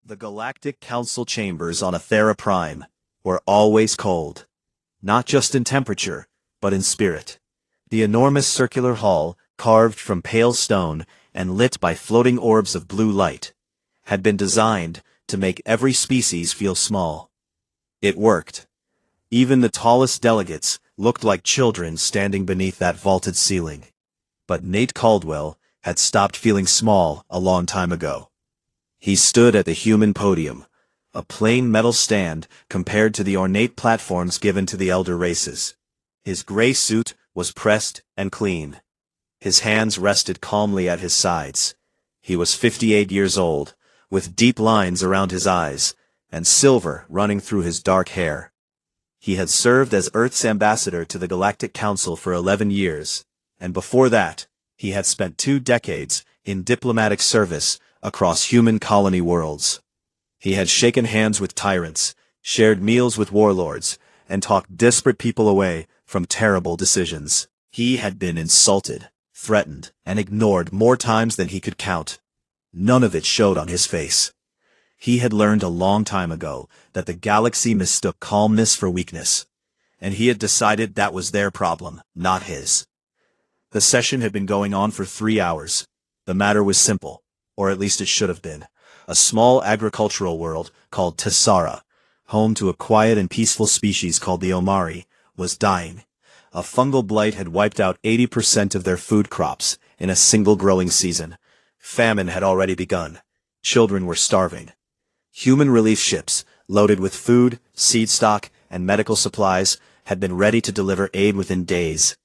The Galactic Council chambers on Athera Prime were always cold, not just in temperature, but in spirit. The enormous circular hall, carved from pale stone and lit by floating orbs of blue light, had been designed to make every species feel small. It worked. Even the tallest delegates looked like children standing beneath that vaulted ceiling. But Nate Caldwell had stopped feeling small a long time ago. He stood at the human podium, a plain metal stand compared to the ornate platforms given to the elder races. His gray suit was pressed and clean. His hands rested calmly at his sides. He was 58 years old, with deep lines around his eyes, and silver running through his dark hair. He had served as Earth's ambassador to the Galactic Council for 11 years, and before that, he had spent 2 decades in diplomatic service across human colony worlds. He had shaken hands with tyrants, shared meals with warlords, and talked desperate people away from terrible decisions. He had been insulted, threatened, and ignored more times than he could count. None of it showed on his face. He had learned a long time ago that the galaxy mistook calmness for weakness, and he had decided that was their problem, not his. The session had been going on for 3 hours. The matter was simple, or at least it should have been. A small agricultural world called Tessara, home to a quiet and peaceful species called the Omari, was dying. A fungal blight had wiped out 80% of their food crops in a single growing season. Famine had already begun. Children were starving. Human relief ships, loaded with food, seed stock, and medical supplies, had been ready to deliver aid within days.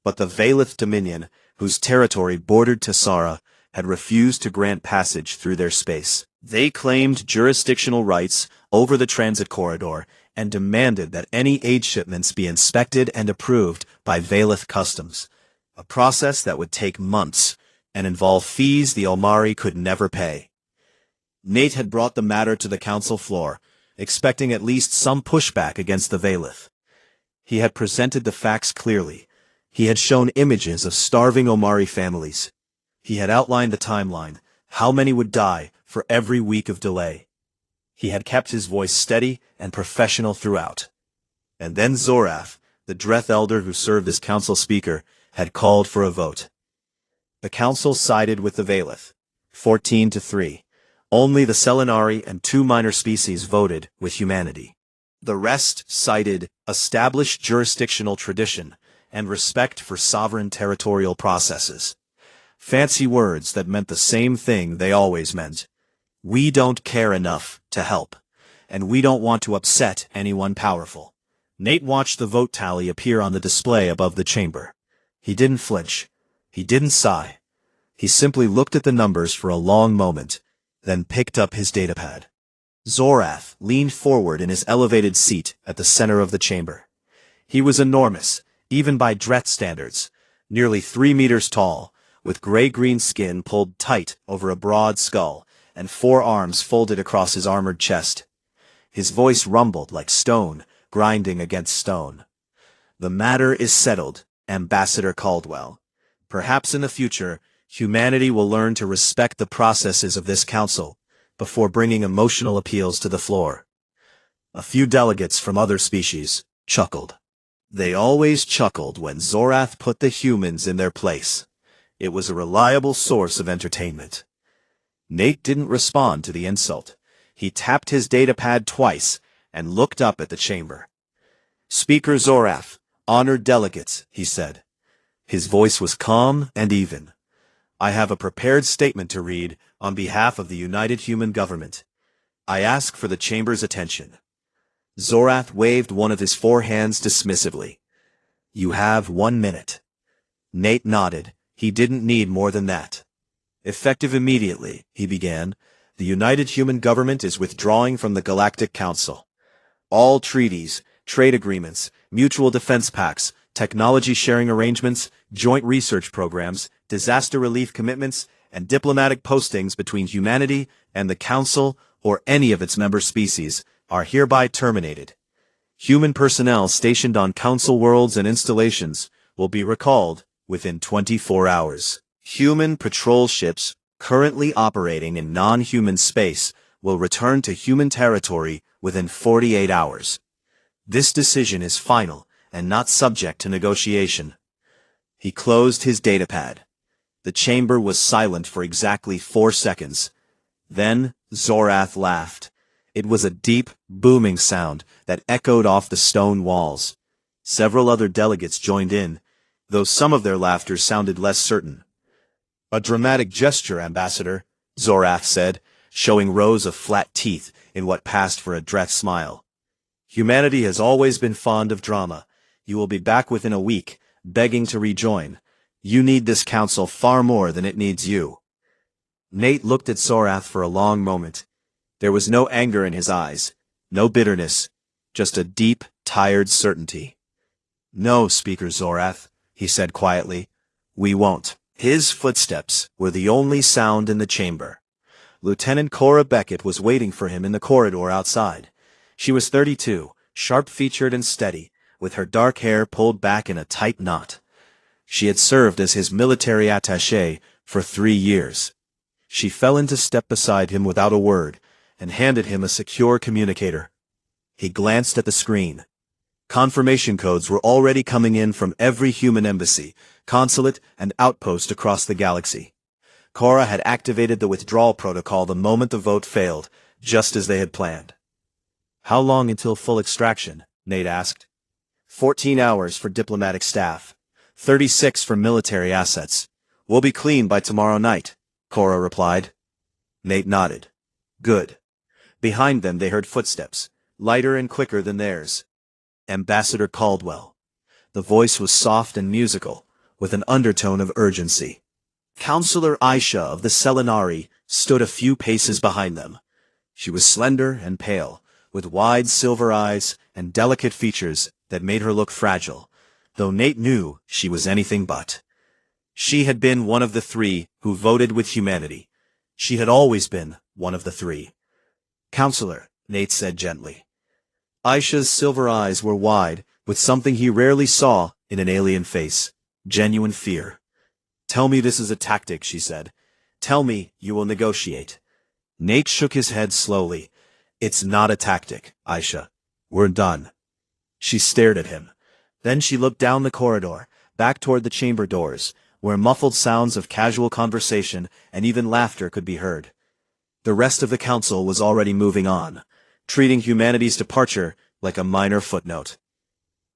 But the Valith Dominion, whose territory bordered Tessara, had refused to grant passage through their space. They claimed jurisdictional rights over the transit corridor and demanded that any aid shipments be inspected and approved by Valith Customs, a process that would take months and involve fees the Omari could never pay. Nate had brought the matter to the council floor, expecting at least some pushback against the Valith. He had presented the facts clearly. He had shown images of starving Omari families. He had outlined the timeline, how many would die for every week of delay. He had kept his voice steady and professional throughout. And then Zorath, the Dreth elder who served as council speaker, had called for a vote. The council sided with the Valith, 14-3. Only the Selenari and 2 minor species voted with humanity. The rest cited established jurisdictional tradition and respect for sovereign territorial processes. Fancy words that meant the same thing they always meant. We don't care enough to help, and we don't want to upset anyone powerful. Nate watched the vote tally appear on the display above the chamber. He didn't flinch. He didn't sigh. He simply looked at the numbers for a long moment, then picked up his datapad. Zorath leaned forward in his elevated seat at the center of the chamber. He was enormous, even by Dreth standards, nearly 3 meters tall, with gray-green skin pulled tight over a broad skull, and 4 arms folded across his armored chest. His voice rumbled like stone grinding against stone. The matter is settled, Ambassador Caldwell. Perhaps in the future, humanity will learn to respect the processes of this council before bringing emotional appeals to the floor. A few delegates from other species chuckled. They always chuckled when Zorath put the humans in their place. It was a reliable source of entertainment. Nate didn't respond to the insult. He tapped his datapad twice and looked up at the chamber. Speaker Zorath, honored delegates, he said. His voice was calm and even. I have a prepared statement to read on behalf of the United Human Government. I ask for the chamber's attention. Zorath waved one of his 4 hands dismissively. You have 1 minute. Nate nodded. He didn't need more than that. Effective immediately, he began, the United Human Government is withdrawing from the Galactic Council. All treaties, trade agreements, mutual defense pacts, technology sharing arrangements, joint research programs, disaster relief commitments, and diplomatic postings between humanity and the Council or any of its member species are hereby terminated. Human personnel stationed on Council worlds and installations will be recalled within 24 hours. Human patrol ships currently operating in non-human space will return to human territory within 48 hours. This decision is final and not subject to negotiation. He closed his datapad. The chamber was silent for exactly 4 seconds. Then Zorath laughed. It was a deep, booming sound that echoed off the stone walls. Several other delegates joined in, though some of their laughter sounded less certain. "A dramatic gesture, Ambassador," Zorath said, showing rows of flat teeth in what passed for a dread smile. "Humanity has always been fond of drama. You will be back within a week, begging to rejoin. You need this council far more than it needs you." Nate looked at Zorath for a long moment. There was no anger in his eyes, no bitterness, just a deep, tired certainty. "No, Speaker Zorath," he said quietly. "We won't." His footsteps were the only sound in the chamber. Lieutenant Cora Beckett was waiting for him in the corridor outside. She was 32, sharp-featured and steady, with her dark hair pulled back in a tight knot. She had served as his military attaché for 3 years. She fell into step beside him without a word, and handed him a secure communicator. He glanced at the screen. Confirmation codes were already coming in from every human embassy, consulate, and outpost across the galaxy. Cora had activated the withdrawal protocol the moment the vote failed, just as they had planned. "How long until full extraction?" Nate asked. 14 hours for diplomatic staff. 36 for military assets. We'll be clean by tomorrow night, Cora replied. Nate nodded. Good. Behind them they heard footsteps, lighter and quicker than theirs. Ambassador Caldwell. The voice was soft and musical, with an undertone of urgency. Counselor Aisha of the Selenari stood a few paces behind them. She was slender and pale, with wide silver eyes and delicate features that made her look fragile, though Nate knew she was anything but. She had been one of the 3 who voted with humanity. She had always been one of the 3. Counselor, Nate said gently. Aisha's silver eyes were wide, with something he rarely saw in an alien face, genuine fear. Tell me this is a tactic, she said. Tell me you will negotiate. Nate shook his head slowly. It's not a tactic, Aisha. We're done. She stared at him. Then she looked down the corridor, back toward the chamber doors, where muffled sounds of casual conversation and even laughter could be heard. The rest of the council was already moving on, treating humanity's departure like a minor footnote.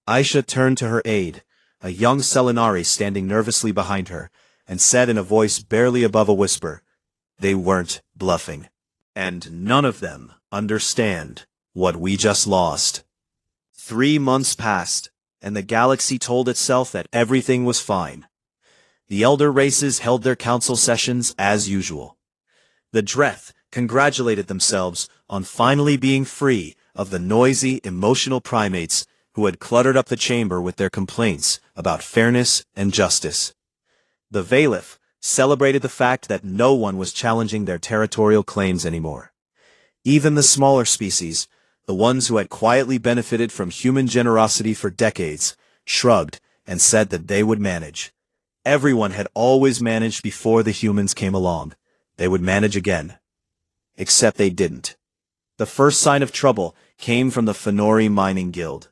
Aisha turned to her aide, a young Selenari standing nervously behind her, and said in a voice barely above a whisper, they weren't bluffing. And none of them understand what we just lost. 3 months passed, and the galaxy told itself that everything was fine. The elder races held their council sessions as usual. The Dreth congratulated themselves on finally being free of the noisy, emotional primates who had cluttered up the chamber with their complaints about fairness and justice. The Valif celebrated the fact that no one was challenging their territorial claims anymore. Even the smaller species, the ones who had quietly benefited from human generosity for decades, shrugged and said that they would manage. Everyone had always managed before the humans came along. They would manage again. Except they didn't. The first sign of trouble came from the Fenori Mining Guild.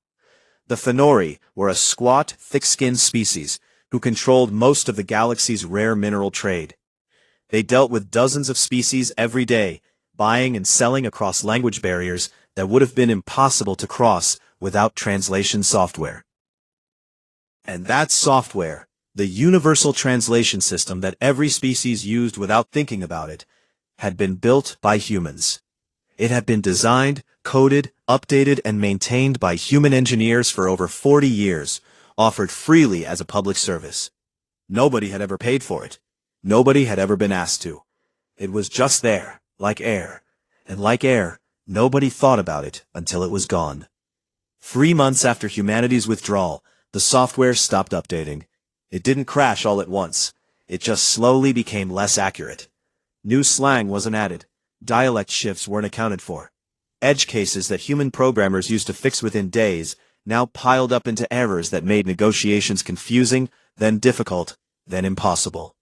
The Fenori were a squat, thick-skinned species who controlled most of the galaxy's rare mineral trade. They dealt with dozens of species every day, buying and selling across language barriers that would have been impossible to cross without translation software. And that software, the universal translation system that every species used without thinking about it, had been built by humans. It had been designed, coded, updated, and maintained by human engineers for over 40 years, offered freely as a public service. Nobody had ever paid for it. Nobody had ever been asked to. It was just there, like air. And like air, nobody thought about it until it was gone. 3 months after humanity's withdrawal, the software stopped updating. It didn't crash all at once. It just slowly became less accurate. New slang wasn't added. Dialect shifts weren't accounted for. Edge cases that human programmers used to fix within days now piled up into errors that made negotiations confusing, then difficult, then impossible.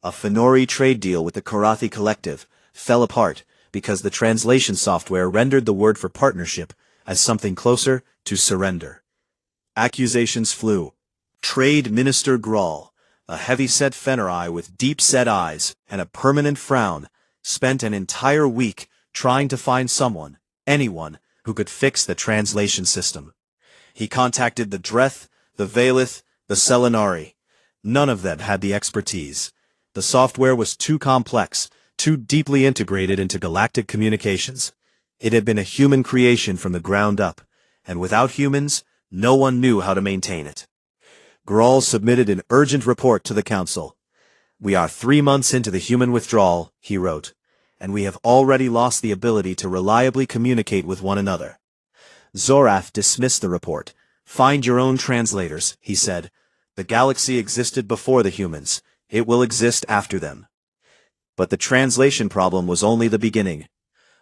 A Fenori trade deal with the Karathi Collective fell apart because the translation software rendered the word for partnership as something closer to surrender. Accusations flew. Trade Minister Grawl, a heavy-set Fennerai with deep-set eyes and a permanent frown, spent an entire week trying to find someone, anyone, who could fix the translation system. He contacted the Dreth, the Valeth, the Selenari. None of them had the expertise. The software was too complex, too deeply integrated into galactic communications. It had been a human creation from the ground up, and without humans, no one knew how to maintain it. Grawl submitted an urgent report to the Council. "We are 3 months into the human withdrawal," he wrote, "and we have already lost the ability to reliably communicate with one another." Zorath dismissed the report. "Find your own translators," he said. "The galaxy existed before the humans. It will exist after them." But the translation problem was only the beginning.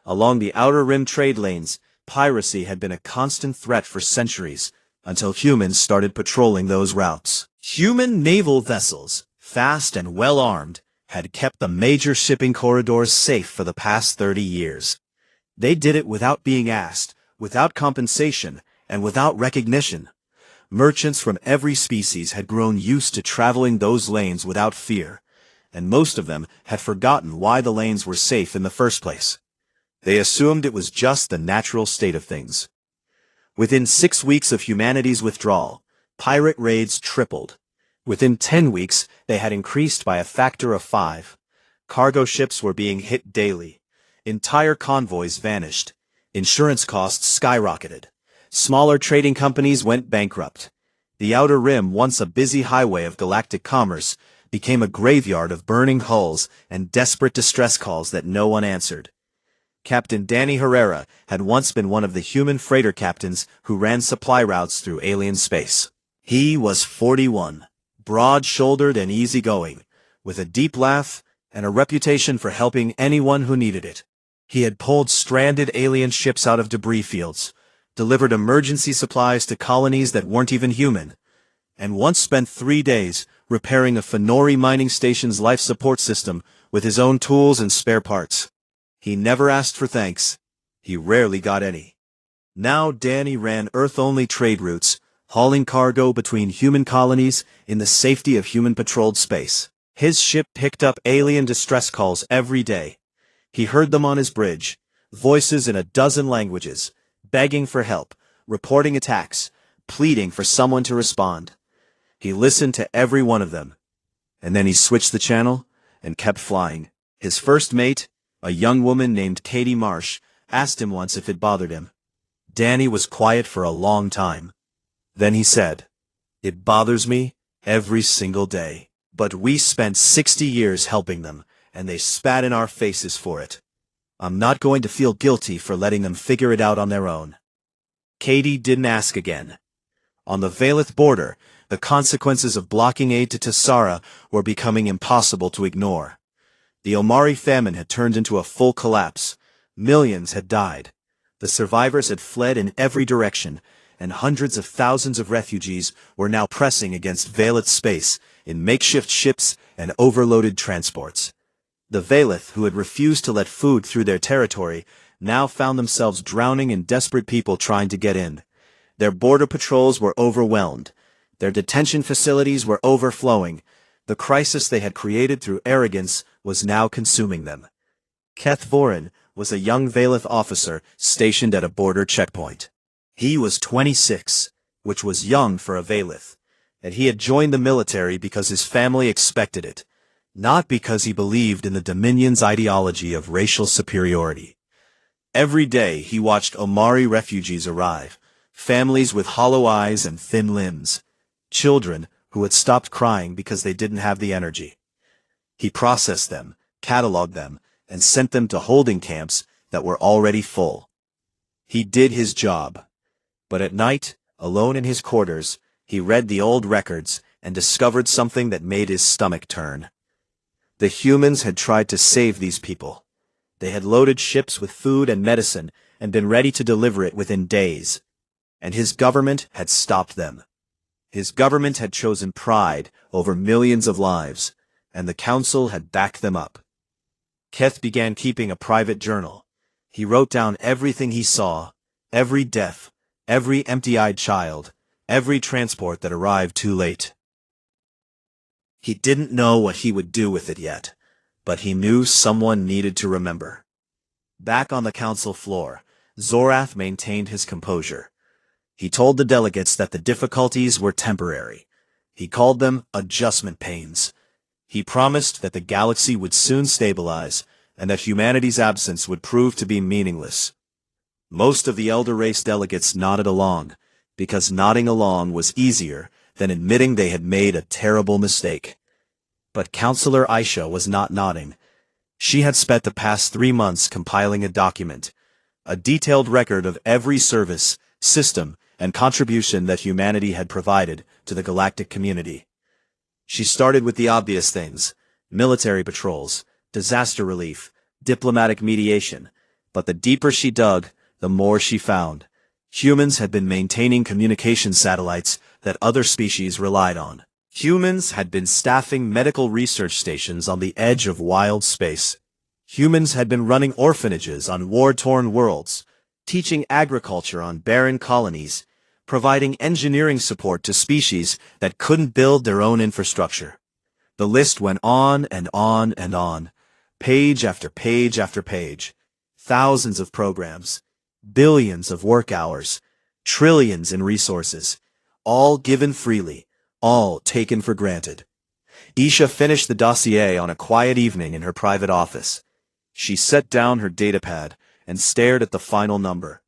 Along the Outer Rim trade lanes, piracy had been a constant threat for centuries, until humans started patrolling those routes. Human naval vessels, fast and well-armed, had kept the major shipping corridors safe for the past 30 years. They did it without being asked, without compensation, and without recognition. Merchants from every species had grown used to traveling those lanes without fear, and most of them had forgotten why the lanes were safe in the first place. They assumed it was just the natural state of things. Within 6 weeks of humanity's withdrawal, pirate raids tripled. Within 10 weeks, they had increased by a factor of 5. Cargo ships were being hit daily. Entire convoys vanished. Insurance costs skyrocketed. Smaller trading companies went bankrupt. The Outer Rim, once a busy highway of galactic commerce, became a graveyard of burning hulls and desperate distress calls that no one answered. Captain Danny Herrera had once been one of the human freighter captains who ran supply routes through alien space. He was 41, broad-shouldered and easygoing, with a deep laugh and a reputation for helping anyone who needed it. He had pulled stranded alien ships out of debris fields, delivered emergency supplies to colonies that weren't even human, and once spent 3 days repairing a Fenori mining station's life support system with his own tools and spare parts. He never asked for thanks. He rarely got any. Now Danny ran Earth-only trade routes, hauling cargo between human colonies in the safety of human-patrolled space. His ship picked up alien distress calls every day. He heard them on his bridge, voices in a dozen languages, begging for help, reporting attacks, pleading for someone to respond. He listened to every one of them. And then he switched the channel and kept flying. His first mate, a young woman named Katie Marsh, asked him once if it bothered him. Danny was quiet for a long time. Then he said, "It bothers me every single day. But we spent 60 years helping them, and they spat in our faces for it. I'm not going to feel guilty for letting them figure it out on their own." Katie didn't ask again. On the Valeth border, the consequences of blocking aid to Tessara were becoming impossible to ignore. The Omari famine had turned into a full collapse. Millions had died. The survivors had fled in every direction, and hundreds of thousands of refugees were now pressing against Valeth space in makeshift ships and overloaded transports. The Valeth, who had refused to let food through their territory, now found themselves drowning in desperate people trying to get in. Their border patrols were overwhelmed. Their detention facilities were overflowing. The crisis they had created through arrogance was now consuming them. Keth Voren was a young Valeth officer stationed at a border checkpoint. He was 26, which was young for a Valeth, and he had joined the military because his family expected it, not because he believed in the Dominion's ideology of racial superiority. Every day he watched Omari refugees arrive, families with hollow eyes and thin limbs, children who had stopped crying because they didn't have the energy. He processed them, cataloged them, and sent them to holding camps that were already full. He did his job. But at night, alone in his quarters, he read the old records and discovered something that made his stomach turn. The humans had tried to save these people. They had loaded ships with food and medicine and been ready to deliver it within days. And his government had stopped them. His government had chosen pride over millions of lives, and the Council had backed them up. Keth began keeping a private journal. He wrote down everything he saw, every death, every empty-eyed child, every transport that arrived too late. He didn't know what he would do with it yet, but he knew someone needed to remember. Back on the council floor, Zorath maintained his composure. He told the delegates that the difficulties were temporary. He called them adjustment pains. He promised that the galaxy would soon stabilize, and that humanity's absence would prove to be meaningless. Most of the Elder Race delegates nodded along, because nodding along was easier than admitting they had made a terrible mistake. But Counselor Aisha was not nodding. She had spent the past 3 months compiling a document, a detailed record of every service, system, and contribution that humanity had provided to the galactic community. She started with the obvious things: military patrols, disaster relief, diplomatic mediation, but the deeper she dug, the more she found. Humans had been maintaining communication satellites that other species relied on. Humans had been staffing medical research stations on the edge of wild space. Humans had been running orphanages on war-torn worlds, teaching agriculture on barren colonies, providing engineering support to species that couldn't build their own infrastructure. The list went on and on and on, page after page after page. Thousands of programs, billions of work hours, trillions in resources, all given freely, all taken for granted. Isha finished the dossier on a quiet evening in her private office. She set down her datapad and stared at the final number.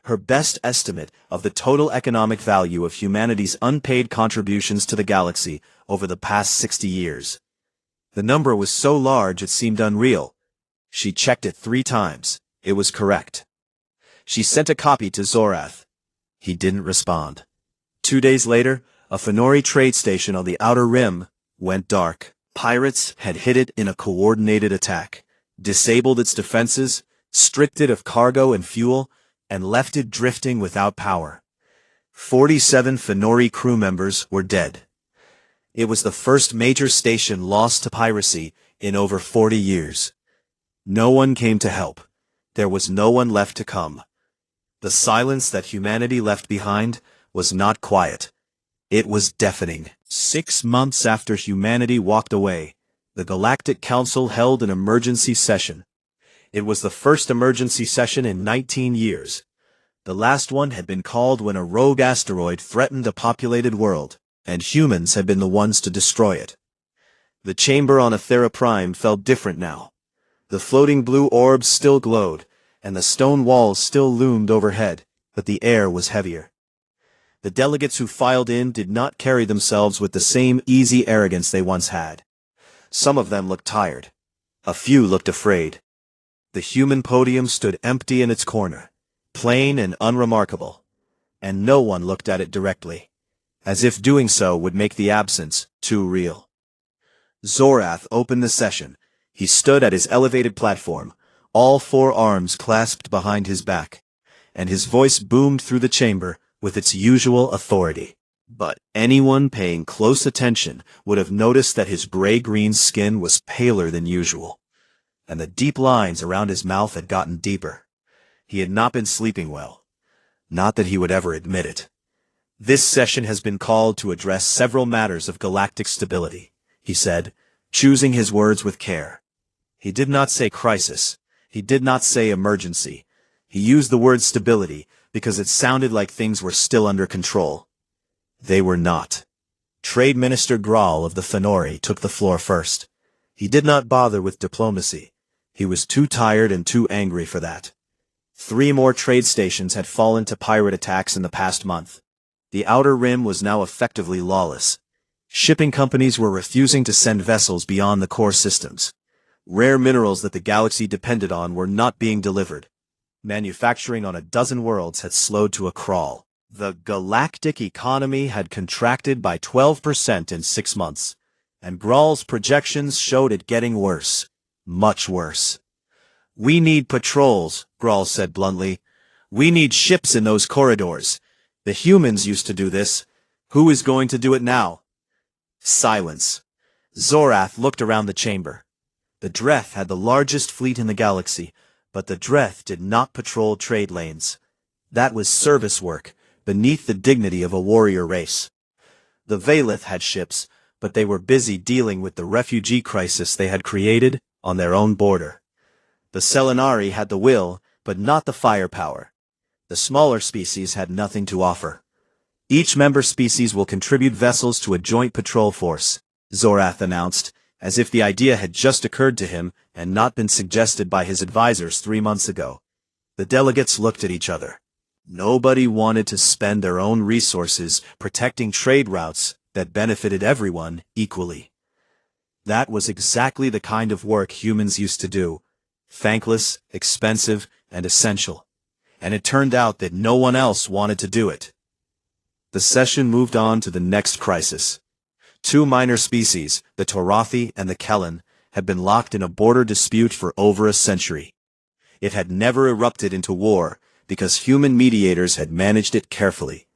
Her best estimate of the total economic value of humanity's unpaid contributions to the galaxy over the past 60 years. The number was so large it seemed unreal. She checked it 3 times. It was correct. She sent a copy to Zorath. He didn't respond. 2 days later, a Fenori trade station on the Outer Rim went dark. Pirates had hit it in a coordinated attack, disabled its defenses, stripped it of cargo and fuel, and left it drifting without power. 47 Fenori crew members were dead. It was the first major station lost to piracy in over 40 years. No one came to help. There was no one left to come. The silence that humanity left behind was not quiet. It was deafening. 6 months after humanity walked away, the Galactic Council held an emergency session. It was the first emergency session in 19 years. The last one had been called when a rogue asteroid threatened a populated world, and humans had been the ones to destroy it. The chamber on Athera Prime felt different now. The floating blue orbs still glowed, and the stone walls still loomed overhead, but the air was heavier. The delegates who filed in did not carry themselves with the same easy arrogance they once had. Some of them looked tired. A few looked afraid. The human podium stood empty in its corner, plain and unremarkable, and no one looked at it directly, as if doing so would make the absence too real. Zorath opened the session. He stood at his elevated platform, all 4 arms clasped behind his back, and his voice boomed through the chamber with its usual authority. But anyone paying close attention would have noticed that his gray-green skin was paler than usual, and the deep lines around his mouth had gotten deeper. He had not been sleeping well. Not that he would ever admit it. This session has been called to address several matters of galactic stability, he said, choosing his words with care. He did not say crisis. He did not say emergency. He used the word stability because it sounded like things were still under control. They were not. Trade Minister Graal of the Fenori took the floor first. He did not bother with diplomacy. He was too tired and too angry for that. 3 more trade stations had fallen to pirate attacks in the past month. The Outer Rim was now effectively lawless. Shipping companies were refusing to send vessels beyond the core systems. Rare minerals that the galaxy depended on were not being delivered. Manufacturing on a dozen worlds had slowed to a crawl. The galactic economy had contracted by 12% in 6 months, and Graal's projections showed it getting worse. Much worse. "We need patrols," Graal said bluntly. "We need ships in those corridors. The humans used to do this. Who is going to do it now?" Silence. Zorath looked around the chamber. The Dreth had the largest fleet in the galaxy, but the Dreth did not patrol trade lanes. That was service work, beneath the dignity of a warrior race. The Valith had ships, but they were busy dealing with the refugee crisis they had created on their own border. The Selenari had the will, but not the firepower. The smaller species had nothing to offer. Each member species will contribute vessels to a joint patrol force, Zorath announced, as if the idea had just occurred to him and not been suggested by his advisors 3 months ago. The delegates looked at each other. Nobody wanted to spend their own resources protecting trade routes that benefited everyone equally. That was exactly the kind of work humans used to do. Thankless, expensive, and essential. And it turned out that no one else wanted to do it. The session moved on to the next crisis. 2 minor species, the Torathi and the Kellen, had been locked in a border dispute for over a century. It had never erupted into war because human mediators had managed it carefully.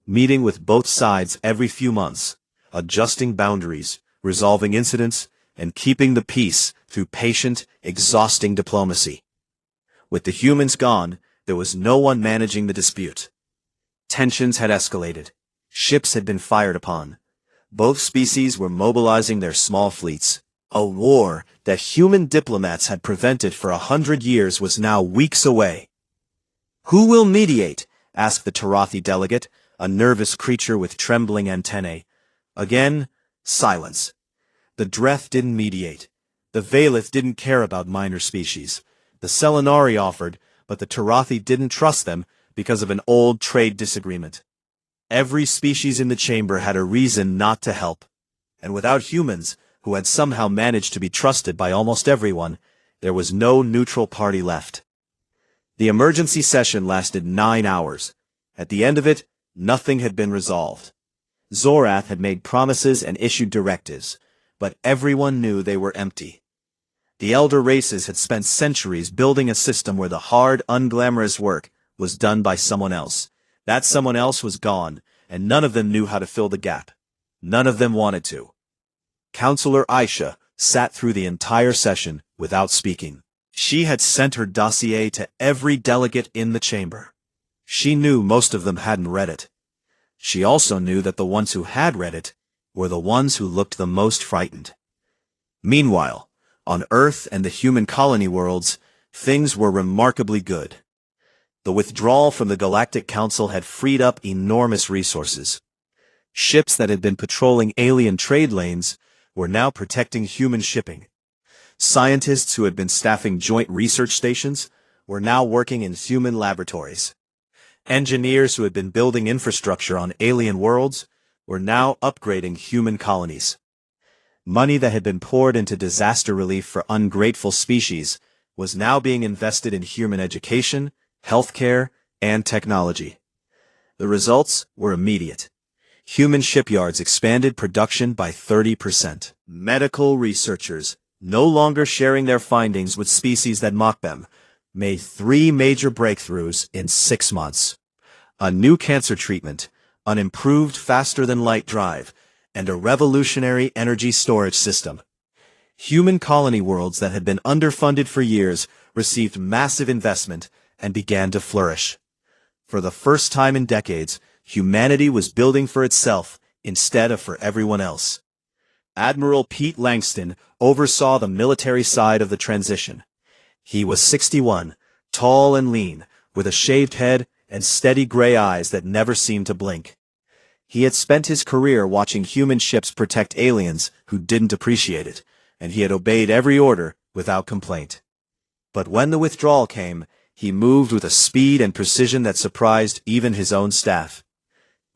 Meeting with both sides every few months, adjusting boundaries, resolving incidents, and keeping the peace through patient, exhausting diplomacy. With the humans gone, there was no one managing the dispute. Tensions had escalated. Ships had been fired upon. Both species were mobilizing their small fleets. A war that human diplomats had prevented for 100 years was now weeks away. "Who will mediate?" asked the Torathi delegate, a nervous creature with trembling antennae. Again, silence. The Dreth didn't mediate. The Valith didn't care about minor species. The Selenari offered, but the Torathi didn't trust them because of an old trade disagreement. Every species in the chamber had a reason not to help. And without humans, who had somehow managed to be trusted by almost everyone, there was no neutral party left. The emergency session lasted 9 hours. At the end of it, nothing had been resolved. Zorath had made promises and issued directives, but everyone knew they were empty. The elder races had spent centuries building a system where the hard, unglamorous work was done by someone else. That someone else was gone, and none of them knew how to fill the gap. None of them wanted to. Counselor Aisha sat through the entire session without speaking. She had sent her dossier to every delegate in the chamber. She knew most of them hadn't read it. She also knew that the ones who had read it were the ones who looked the most frightened. Meanwhile, on Earth and the human colony worlds, things were remarkably good. The withdrawal from the Galactic Council had freed up enormous resources. Ships that had been patrolling alien trade lanes were now protecting human shipping. Scientists who had been staffing joint research stations were now working in human laboratories. Engineers who had been building infrastructure on alien worlds were now upgrading human colonies. Money that had been poured into disaster relief for ungrateful species was now being invested in human education, healthcare, and technology. The results were immediate. Human shipyards expanded production by 30%. Medical researchers, no longer sharing their findings with species that mocked them, made 3 major breakthroughs in 6 months. A new cancer treatment, an improved faster-than-light drive, and a revolutionary energy storage system. Human colony worlds that had been underfunded for years received massive investment and began to flourish. For the first time in decades, humanity was building for itself instead of for everyone else. Admiral Pete Langston oversaw the military side of the transition. He was 61, tall and lean, with a shaved head and steady gray eyes that never seemed to blink. He had spent his career watching human ships protect aliens who didn't appreciate it, and he had obeyed every order without complaint. But when the withdrawal came, he moved with a speed and precision that surprised even his own staff.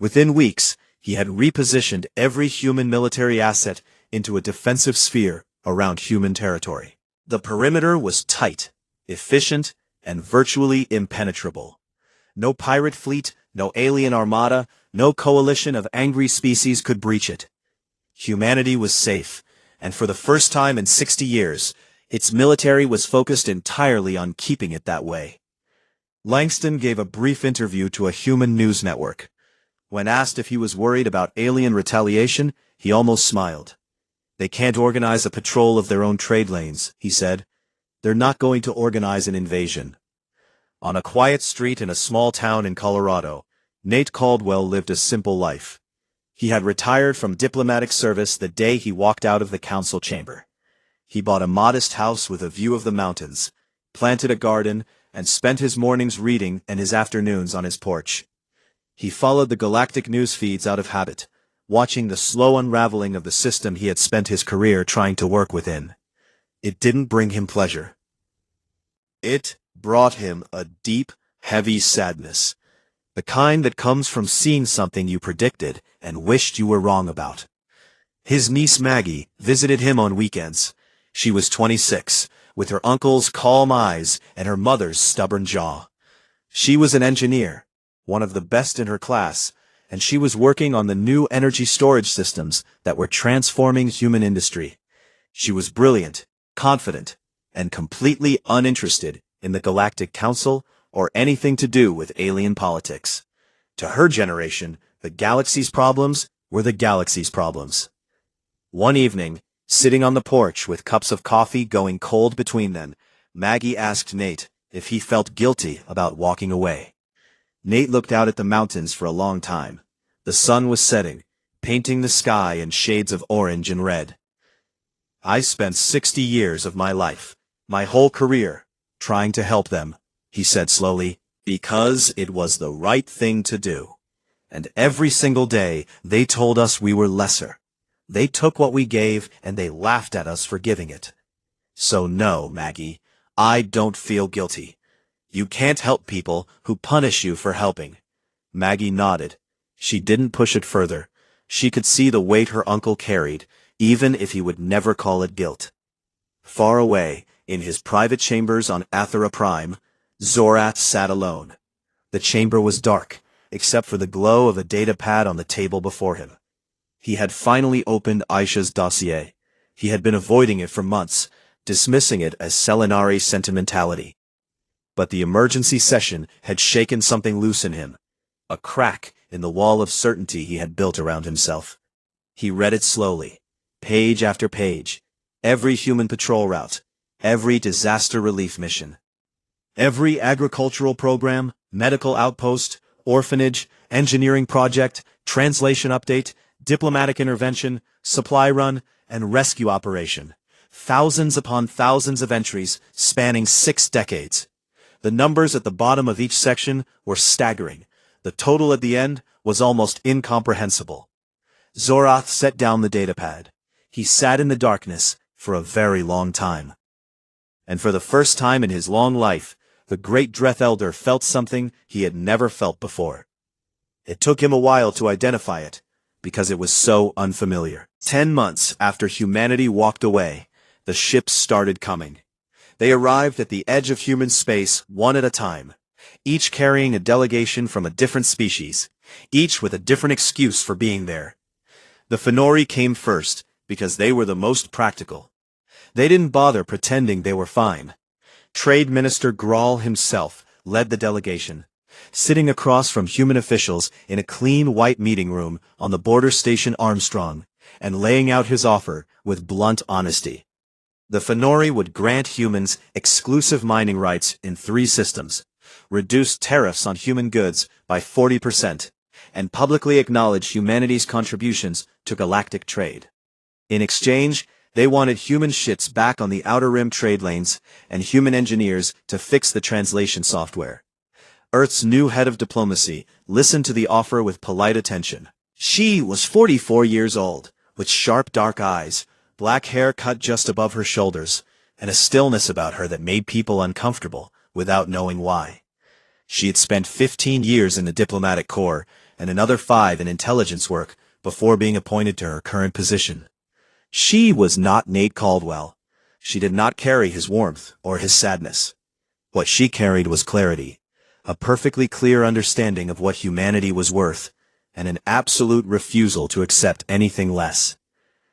Within weeks, he had repositioned every human military asset into a defensive sphere around human territory. The perimeter was tight, efficient, and virtually impenetrable. No pirate fleet, no alien armada, no coalition of angry species could breach it. Humanity was safe, and for the first time in 60 years, its military was focused entirely on keeping it that way. Langston gave a brief interview to a human news network. When asked if he was worried about alien retaliation, he almost smiled. They can't organize a patrol of their own trade lanes, he said. They're not going to organize an invasion. On a quiet street in a small town in Colorado, Nate Caldwell lived a simple life. He had retired from diplomatic service the day he walked out of the council chamber. He bought a modest house with a view of the mountains, planted a garden, and spent his mornings reading and his afternoons on his porch. He followed the Galactic news feeds out of habit, watching the slow unraveling of the system he had spent his career trying to work within. It didn't bring him pleasure. It brought him a deep, heavy sadness, the kind that comes from seeing something you predicted and wished you were wrong about. His niece Maggie visited him on weekends. She was 26, with her uncle's calm eyes and her mother's stubborn jaw. She was an engineer, one of the best in her class, and she was working on the new energy storage systems that were transforming human industry. She was brilliant, confident, and completely uninterested in the Galactic Council or anything to do with alien politics. To her generation, the galaxy's problems were the galaxy's problems. One evening, sitting on the porch with cups of coffee going cold between them, Maggie asked Nate if he felt guilty about walking away. Nate looked out at the mountains for a long time. The sun was setting, painting the sky in shades of orange and red. I spent 60 years of my life, my whole career, trying to help them, he said slowly, because it was the right thing to do. And every single day, they told us we were lesser. They took what we gave and they laughed at us for giving it. So no, Maggie, I don't feel guilty. You can't help people who punish you for helping. Maggie nodded. She didn't push it further. She could see the weight her uncle carried, even if he would never call it guilt. Far away, in his private chambers on Athera Prime, Zorath sat alone. The chamber was dark, except for the glow of a datapad on the table before him. He had finally opened Aisha's dossier. He had been avoiding it for months, dismissing it as Selinari sentimentality. But the emergency session had shaken something loose in him, a crack in the wall of certainty he had built around himself. He read it slowly, page after page, every human patrol route, every disaster relief mission, every agricultural program, medical outpost, orphanage, engineering project, translation update, diplomatic intervention, supply run, and rescue operation. Thousands upon thousands of entries spanning 6 decades. The numbers at the bottom of each section were staggering. The total at the end was almost incomprehensible. Zorath set down the datapad. He sat in the darkness for a very long time. And for the first time in his long life, the great Dreth Elder felt something he had never felt before. It took him a while to identify it, because it was so unfamiliar. 10 months after humanity walked away, the ships started coming. They arrived at the edge of human space one at a time, each carrying a delegation from a different species, each with a different excuse for being there. The Fenori came first because they were the most practical. They didn't bother pretending they were fine. Trade Minister Grawl himself led the delegation, sitting across from human officials in a clean white meeting room on the border station Armstrong, and laying out his offer with blunt honesty. The Fenori would grant humans exclusive mining rights in 3 systems, reduce tariffs on human goods by 40%, and publicly acknowledge humanity's contributions to galactic trade. In exchange, they wanted human shits back on the Outer Rim trade lanes and human engineers to fix the translation software. Earth's new head of diplomacy listened to the offer with polite attention. She was 44 years old, with sharp dark eyes, black hair cut just above her shoulders, and a stillness about her that made people uncomfortable without knowing why. She had spent 15 years in the diplomatic corps and another 5 in intelligence work before being appointed to her current position. She was not Nate Caldwell. She did not carry his warmth or his sadness. What she carried was clarity, a perfectly clear understanding of what humanity was worth, and an absolute refusal to accept anything less.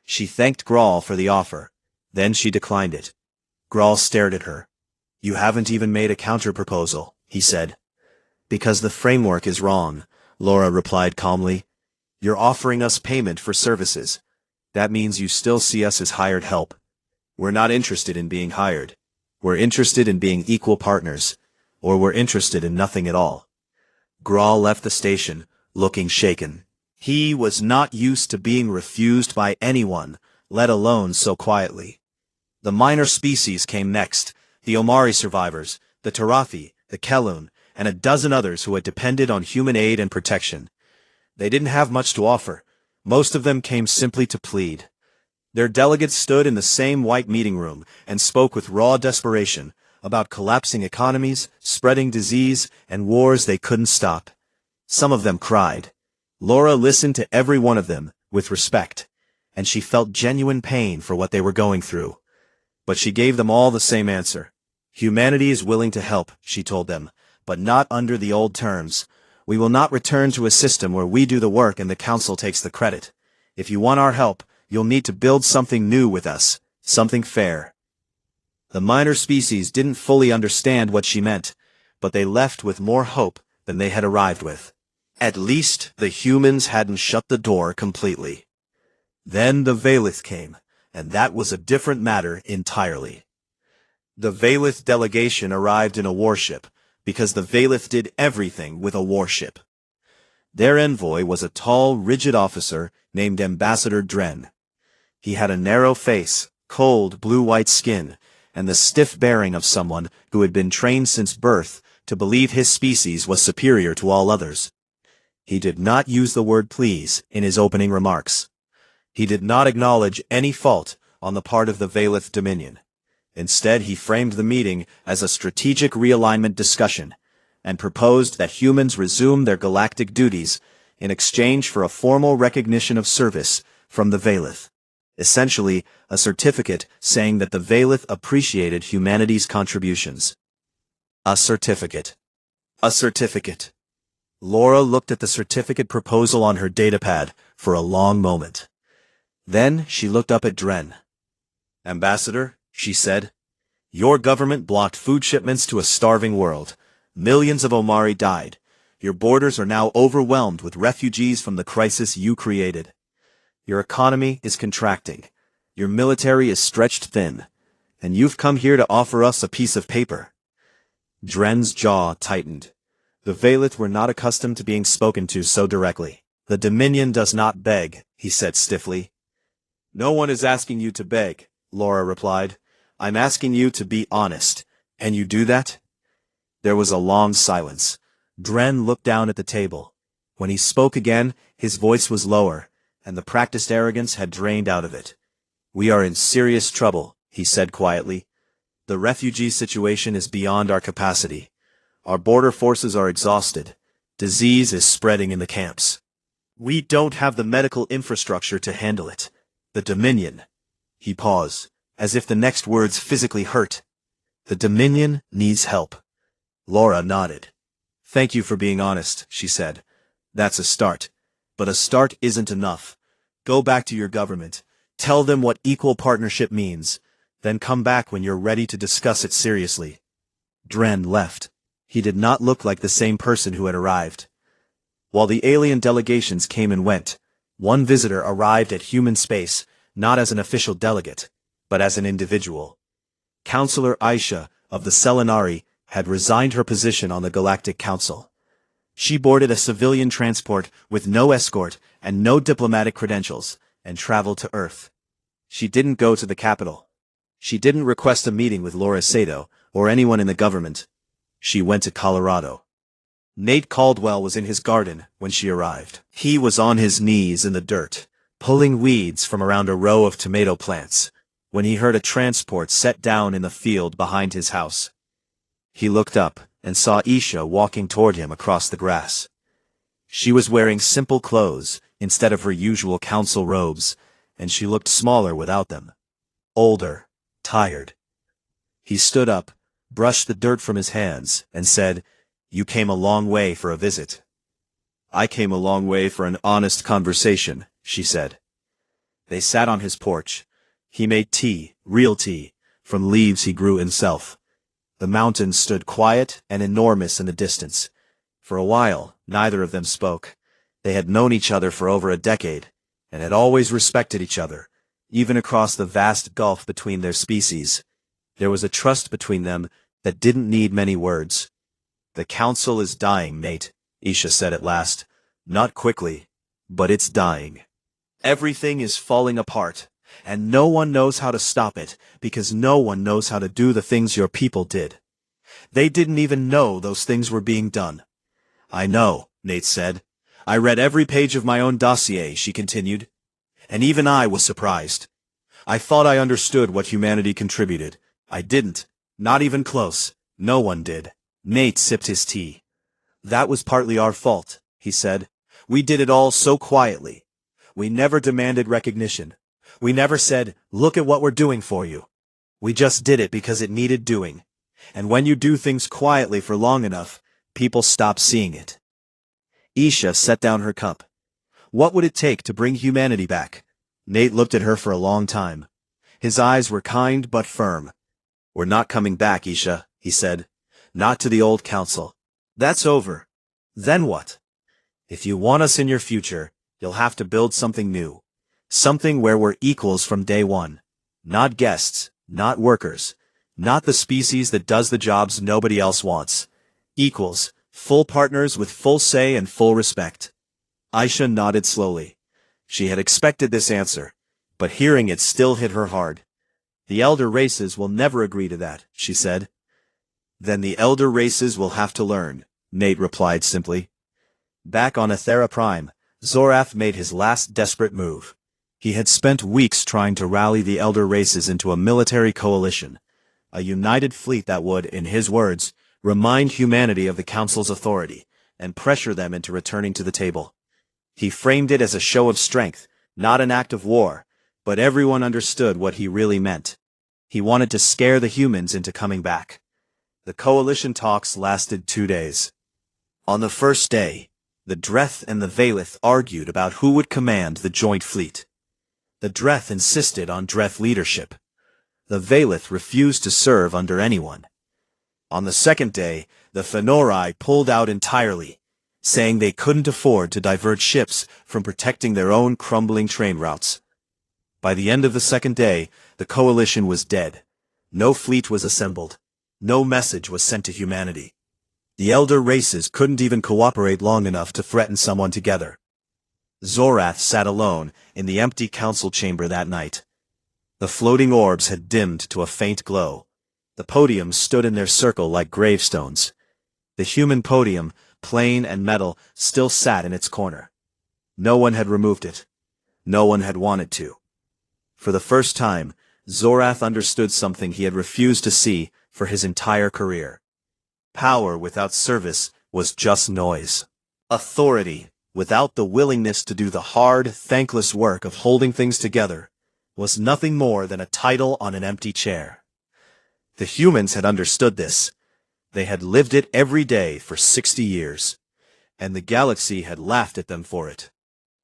She thanked Grawl for the offer. Then she declined it. Grawl stared at her. "You haven't even made a counterproposal," he said. "Because the framework is wrong," Laura replied calmly. "You're offering us payment for services. That means you still see us as hired help. We're not interested in being hired. We're interested in being equal partners. Or we're interested in nothing at all. Grawl left the station, looking shaken. He was not used to being refused by anyone, let alone so quietly. The minor species came next, the Omari survivors, the Tarathi, the Kelun, and a dozen others who had depended on human aid and protection. They didn't have much to offer. Most of them came simply to plead. Their delegates stood in the same white meeting room and spoke with raw desperation about collapsing economies, spreading disease, and wars they couldn't stop. Some of them cried. Laura listened to every one of them with respect, and she felt genuine pain for what they were going through. But she gave them all the same answer. Humanity is willing to help, she told them, but not under the old terms. We will not return to a system where we do the work and the council takes the credit. If you want our help, you'll need to build something new with us, something fair. The minor species didn't fully understand what she meant, but they left with more hope than they had arrived with. At least the humans hadn't shut the door completely. Then the Valith came, and that was a different matter entirely. The Valith delegation arrived in a warship, because the Valith did everything with a warship. Their envoy was a tall, rigid officer named Ambassador Dren. He had a narrow face, cold, blue-white skin, and the stiff bearing of someone who had been trained since birth to believe his species was superior to all others. He did not use the word please in his opening remarks. He did not acknowledge any fault on the part of the Valith Dominion. Instead, he framed the meeting as a strategic realignment discussion, and proposed that humans resume their galactic duties in exchange for a formal recognition of service from the Valith. Essentially, a certificate saying that the Valith appreciated humanity's contributions. A certificate. A certificate. Laura looked at the certificate proposal on her datapad for a long moment. Then she looked up at Dren. Ambassador, she said, your government blocked food shipments to a starving world. Millions of Omari died. Your borders are now overwhelmed with refugees from the crisis you created. Your economy is contracting. Your military is stretched thin. And you've come here to offer us a piece of paper. Dren's jaw tightened. The Valith were not accustomed to being spoken to so directly. The Dominion does not beg, he said stiffly. No one is asking you to beg, Laura replied. I'm asking you to be honest. And you do that? There was a long silence. Dren looked down at the table. When he spoke again, his voice was lower, and the practiced arrogance had drained out of it. We are in serious trouble, he said quietly. The refugee situation is beyond our capacity. Our border forces are exhausted. Disease is spreading in the camps. We don't have the medical infrastructure to handle it. The Dominion. He paused, as if the next words physically hurt. The Dominion needs help. Laura nodded. Thank you for being honest, she said. That's a start. But a start isn't enough. Go back to your government. Tell them what equal partnership means. Then come back when you're ready to discuss it seriously. Dren left. He did not look like the same person who had arrived. While the alien delegations came and went, one visitor arrived at human space, not as an official delegate, but as an individual. Counselor Aisha of the Selenari had resigned her position on the Galactic Council. She boarded a civilian transport with no escort and no diplomatic credentials, and traveled to Earth. She didn't go to the capital. She didn't request a meeting with Laura Sato or anyone in the government. She went to Colorado. Nate Caldwell was in his garden when she arrived. He was on his knees in the dirt, pulling weeds from around a row of tomato plants, when he heard a transport set down in the field behind his house. He looked up and saw Isha walking toward him across the grass. She was wearing simple clothes instead of her usual council robes, and she looked smaller without them. Older, tired. He stood up, brushed the dirt from his hands, and said, You came a long way for a visit. I came a long way for an honest conversation, she said. They sat on his porch. He made tea, real tea, from leaves he grew himself. The mountains stood quiet and enormous in the distance. For a while, neither of them spoke. They had known each other for over a decade, and had always respected each other, even across the vast gulf between their species. There was a trust between them that didn't need many words. "The council is dying, mate," Isha said at last. "Not quickly, but it's dying. Everything is falling apart, and no one knows how to stop it, because no one knows how to do the things your people did. They didn't even know those things were being done." "I know," Nate said. "I read every page of my own dossier," she continued. "And even I was surprised. I thought I understood what humanity contributed. I didn't. Not even close. No one did." Nate sipped his tea. "That was partly our fault," he said. "We did it all so quietly. We never demanded recognition. We never said, 'Look at what we're doing for you.' We just did it because it needed doing. And when you do things quietly for long enough, people stop seeing it." Isha set down her cup. "What would it take to bring humanity back?" Nate looked at her for a long time. His eyes were kind but firm. "We're not coming back, Isha," he said. "Not to the old council. That's over. Then what? If you want us in your future, you'll have to build something new. Something where we're equals from day one. Not guests, not workers, not the species that does the jobs nobody else wants. Equals, full partners with full say and full respect." Aisha nodded slowly. She had expected this answer, but hearing it still hit her hard. "The elder races will never agree to that," she said. "Then the elder races will have to learn," Nate replied simply. Back on Ethera Prime, Zorath made his last desperate move. He had spent weeks trying to rally the elder races into a military coalition, a united fleet that would, in his words, remind humanity of the Council's authority, and pressure them into returning to the table. He framed it as a show of strength, not an act of war, but everyone understood what he really meant. He wanted to scare the humans into coming back. The coalition talks lasted 2 days. On the first day, the Dreth and the Valeth argued about who would command the joint fleet. The Dreth insisted on Dreth leadership. The Valeth refused to serve under anyone. On the second day, the Fenori pulled out entirely, saying they couldn't afford to divert ships from protecting their own crumbling train routes. By the end of the second day, the coalition was dead. No fleet was assembled. No message was sent to humanity. The elder races couldn't even cooperate long enough to threaten someone together. Zorath sat alone in the empty council chamber that night. The floating orbs had dimmed to a faint glow. The podiums stood in their circle like gravestones. The human podium, plain and metal, still sat in its corner. No one had removed it. No one had wanted to. For the first time, Zorath understood something he had refused to see for his entire career. Power without service was just noise. Authority, without the willingness to do the hard, thankless work of holding things together, was nothing more than a title on an empty chair. The humans had understood this. They had lived it every day for 60 years, and the galaxy had laughed at them for it.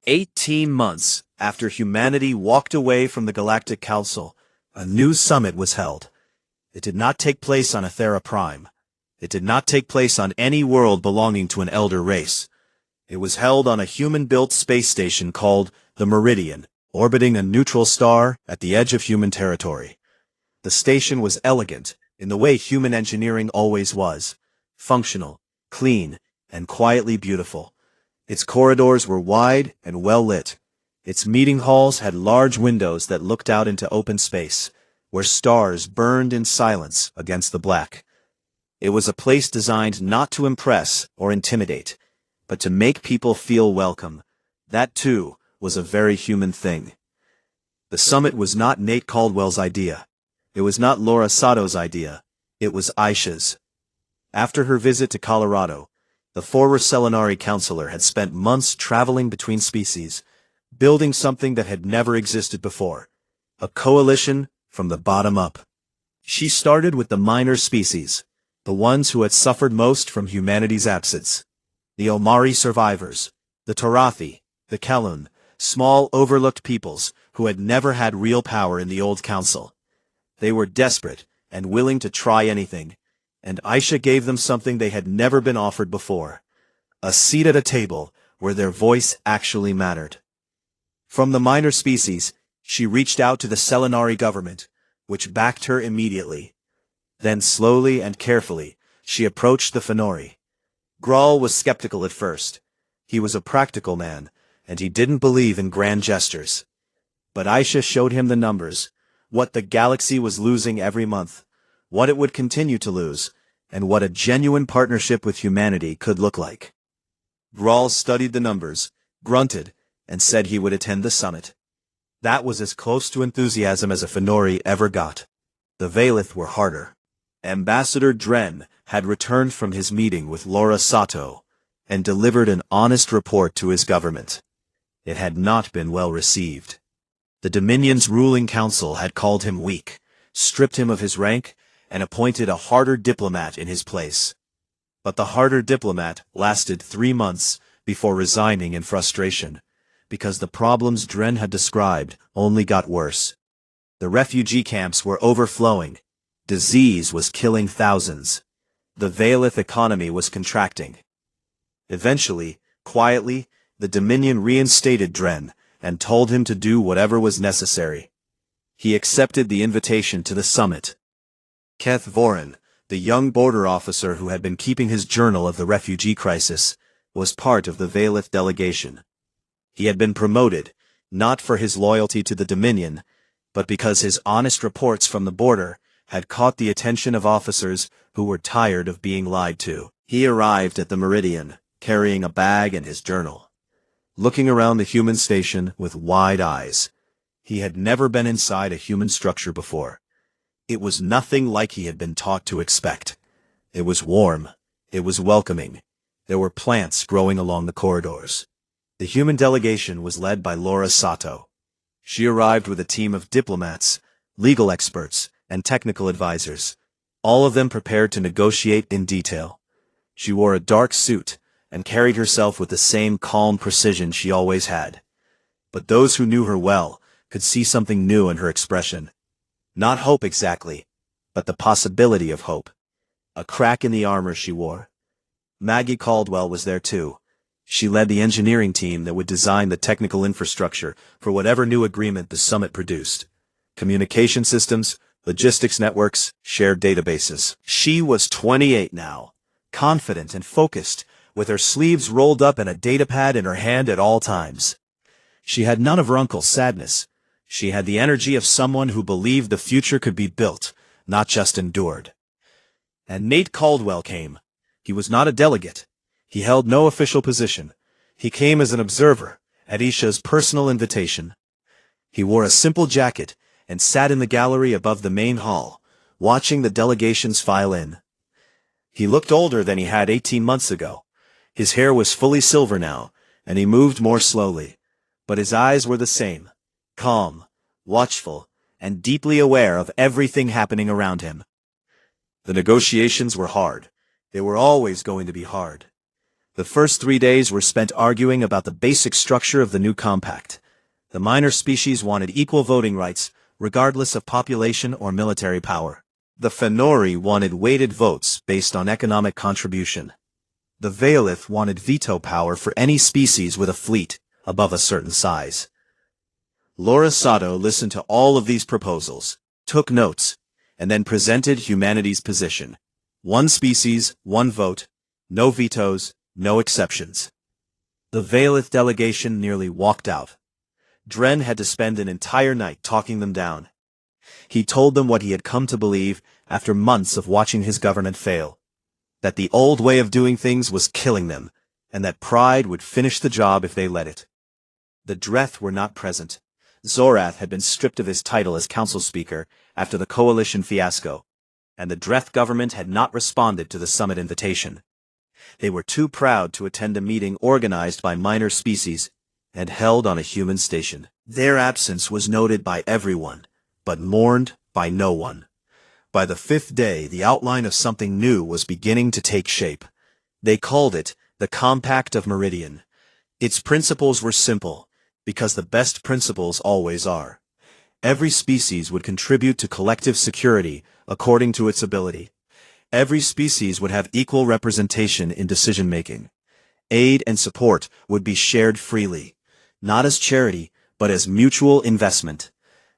18 months after humanity walked away from the Galactic Council, a new summit was held. It did not take place on Ethera Prime. It did not take place on any world belonging to an elder race. It was held on a human-built space station called the Meridian, orbiting a neutral star at the edge of human territory. The station was elegant, in the way human engineering always was, functional, clean, and quietly beautiful. Its corridors were wide and well lit. Its meeting halls had large windows that looked out into open space, where stars burned in silence against the black. It was a place designed not to impress or intimidate, but to make people feel welcome. That, too, was a very human thing. The summit was not Nate Caldwell's idea. It was not Laura Sato's idea. It was Aisha's. After her visit to Colorado, the former Selenari counselor had spent months traveling between species, building something that had never existed before. A coalition from the bottom up. She started with the minor species, the ones who had suffered most from humanity's absence. The Omari survivors, the Torathi, the Kelun, small overlooked peoples who had never had real power in the old council. They were desperate and willing to try anything, and Aisha gave them something they had never been offered before. A seat at a table where their voice actually mattered. From the minor species, she reached out to the Selenari government, which backed her immediately. Then slowly and carefully, she approached the Fenori. Grawl was skeptical at first. He was a practical man, and he didn't believe in grand gestures. But Aisha showed him the numbers, what the galaxy was losing every month, what it would continue to lose, and what a genuine partnership with humanity could look like. Grawl studied the numbers, grunted, and said he would attend the summit. That was as close to enthusiasm as a Fenori ever got. The Valith were harder. Ambassador Dren had returned from his meeting with Laura Sato, and delivered an honest report to his government. It had not been well received. The Dominion's ruling council had called him weak, stripped him of his rank, and appointed a harder diplomat in his place. But the harder diplomat lasted 3 months before resigning in frustration, because the problems Dren had described only got worse. The refugee camps were overflowing. Disease was killing thousands. The Valith economy was contracting. Eventually, quietly, the Dominion reinstated Dren and told him to do whatever was necessary. He accepted the invitation to the summit. Keth Voren, the young border officer who had been keeping his journal of the refugee crisis, was part of the Valith delegation. He had been promoted, not for his loyalty to the Dominion, but because his honest reports from the border had caught the attention of officers who were tired of being lied to. He arrived at the Meridian, carrying a bag and his journal. Looking around the human station with wide eyes. He had never been inside a human structure before. It was nothing like he had been taught to expect. It was warm. It was welcoming. There were plants growing along the corridors. The human delegation was led by Laura Sato. She arrived with a team of diplomats, legal experts, and technical advisors, all of them prepared to negotiate in detail. She wore a dark suit and carried herself with the same calm precision she always had. But those who knew her well could see something new in her expression. Not hope exactly, but the possibility of hope. A crack in the armor she wore. Maggie Caldwell was there too. She led the engineering team that would design the technical infrastructure for whatever new agreement the summit produced. Communication systems, logistics networks, shared databases. She was 28 now, confident and focused, with her sleeves rolled up and a datapad in her hand at all times. She had none of her uncle's sadness. She had the energy of someone who believed the future could be built, not just endured. And Nate Caldwell came. He was not a delegate. He held no official position. He came as an observer, at Isha's personal invitation. He wore a simple jacket and sat in the gallery above the main hall, watching the delegations file in. He looked older than he had 18 months ago. His hair was fully silver now, and he moved more slowly. But his eyes were the same, calm, watchful, and deeply aware of everything happening around him. The negotiations were hard. They were always going to be hard. The first 3 days were spent arguing about the basic structure of the new compact. The minor species wanted equal voting rights, regardless of population or military power. The Fenori wanted weighted votes based on economic contribution. The Valith wanted veto power for any species with a fleet above a certain size. Laura Sato listened to all of these proposals, took notes, and then presented humanity's position. 1 species, 1 vote, no vetoes, no exceptions. The Valith delegation nearly walked out. Dren had to spend an entire night talking them down. He told them what he had come to believe after months of watching his government fail. That the old way of doing things was killing them, and that pride would finish the job if they let it. The Dreth were not present. Zorath had been stripped of his title as council speaker after the coalition fiasco, and the Dreth government had not responded to the summit invitation. They were too proud to attend a meeting organized by minor species and held on a human station. Their absence was noted by everyone, but mourned by no one. By the 5th day, the outline of something new was beginning to take shape. They called it the Compact of Meridian. Its principles were simple, because the best principles always are. Every species would contribute to collective security according to its ability. Every species would have equal representation in decision-making. Aid and support would be shared freely, not as charity, but as mutual investment.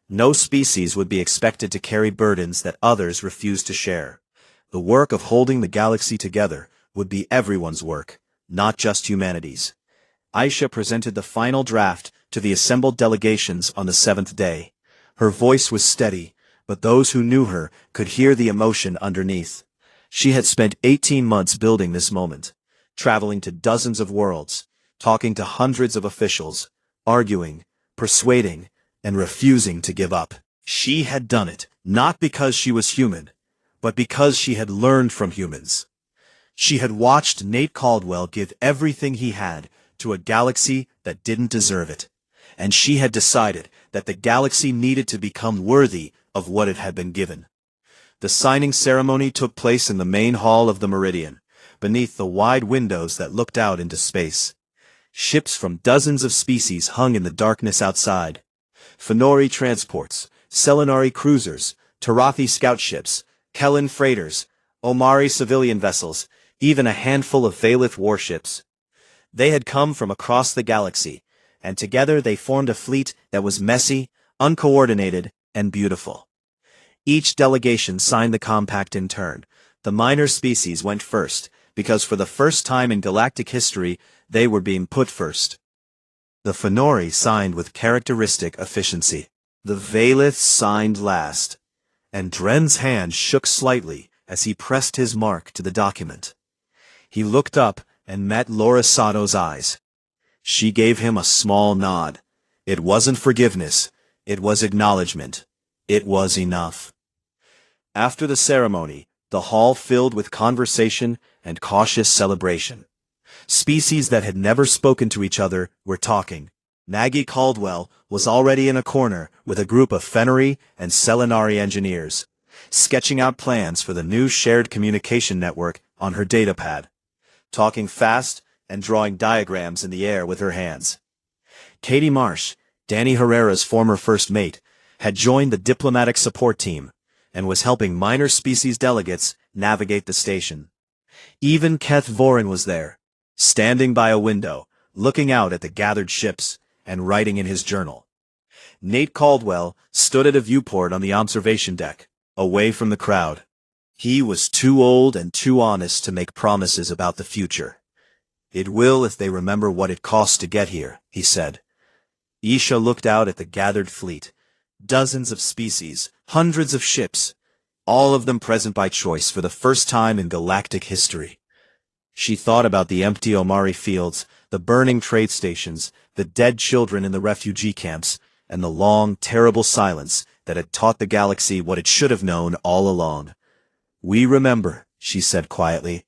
No species would be expected to carry burdens that others refused to share. The work of holding the galaxy together would be everyone's work, not just humanity's. Aisha presented the final draft to the assembled delegations on the seventh day. Her voice was steady, but those who knew her could hear the emotion underneath. She had spent 18 months building this moment, traveling to dozens of worlds, talking to hundreds of officials, arguing, persuading, and refusing to give up. She had done it, not because she was human, but because she had learned from humans. She had watched Nate Caldwell give everything he had to a galaxy that didn't deserve it, and she had decided that the galaxy needed to become worthy of what it had been given. The signing ceremony took place in the main hall of the Meridian, beneath the wide windows that looked out into space. Ships from dozens of species hung in the darkness outside. Fenori transports, Selenari cruisers, Tarathi scout ships, Kellen freighters, Omari civilian vessels, even a handful of Valith warships. They had come from across the galaxy, and together they formed a fleet that was messy, uncoordinated, and beautiful. Each delegation signed the compact in turn. The minor species went first, because for the first time in galactic history, they were being put first. The Fenori signed with characteristic efficiency. The Valith signed last, and Dren's hand shook slightly as he pressed his mark to the document. He looked up and met Laura Sato's eyes. She gave him a small nod. It wasn't forgiveness. It was acknowledgement. It was enough. After the ceremony, the hall filled with conversation and cautious celebration. Species that had never spoken to each other were talking. Maggie Caldwell was already in a corner with a group of Fenori and Selenari engineers, sketching out plans for the new shared communication network on her datapad, talking fast and drawing diagrams in the air with her hands. Katie Marsh, Danny Herrera's former first mate, had joined the diplomatic support team and was helping minor species delegates navigate the station. Even Keth Voren was there, standing by a window, looking out at the gathered ships and writing in his journal. Nate Caldwell stood at a viewport on the observation deck, away from the crowd. He was too old and too honest to make promises about the future. It will if they remember what it cost to get here, he said. Isha looked out at the gathered fleet. Dozens of species, hundreds of ships, all of them present by choice for the first time in galactic history. She thought about the empty Omari fields, the burning trade stations, the dead children in the refugee camps, and the long, terrible silence that had taught the galaxy what it should have known all along. We remember, she said quietly.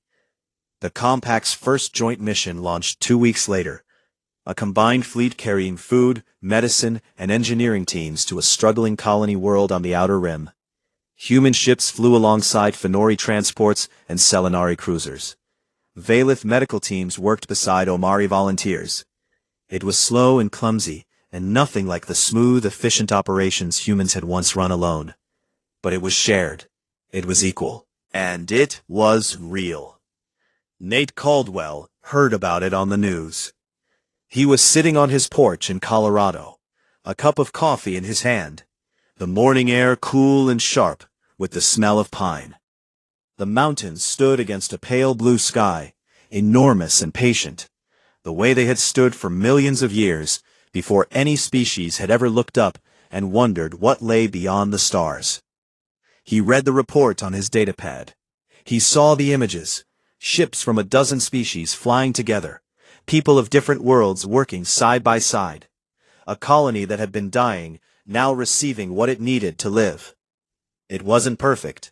The Compact's first joint mission launched 2 weeks later. A combined fleet carrying food, medicine, and engineering teams to a struggling colony world on the Outer Rim. Human ships flew alongside Fenori transports and Selenari cruisers. Valith medical teams worked beside Omari volunteers. It was slow and clumsy, and nothing like the smooth, efficient operations humans had once run alone. But it was shared. It was equal. And it was real. Nate Caldwell heard about it on the news. He was sitting on his porch in Colorado, a cup of coffee in his hand, the morning air cool and sharp with the smell of pine. The mountains stood against a pale blue sky, enormous and patient, the way they had stood for millions of years before any species had ever looked up and wondered what lay beyond the stars. He read the report on his datapad. He saw the images, ships from a dozen species flying together, people of different worlds working side by side. A colony that had been dying, now receiving what it needed to live. It wasn't perfect.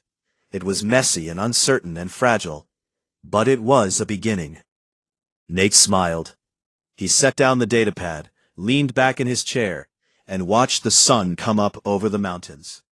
It was messy and uncertain and fragile. But it was a beginning. Nate smiled. He set down the datapad, leaned back in his chair, and watched the sun come up over the mountains.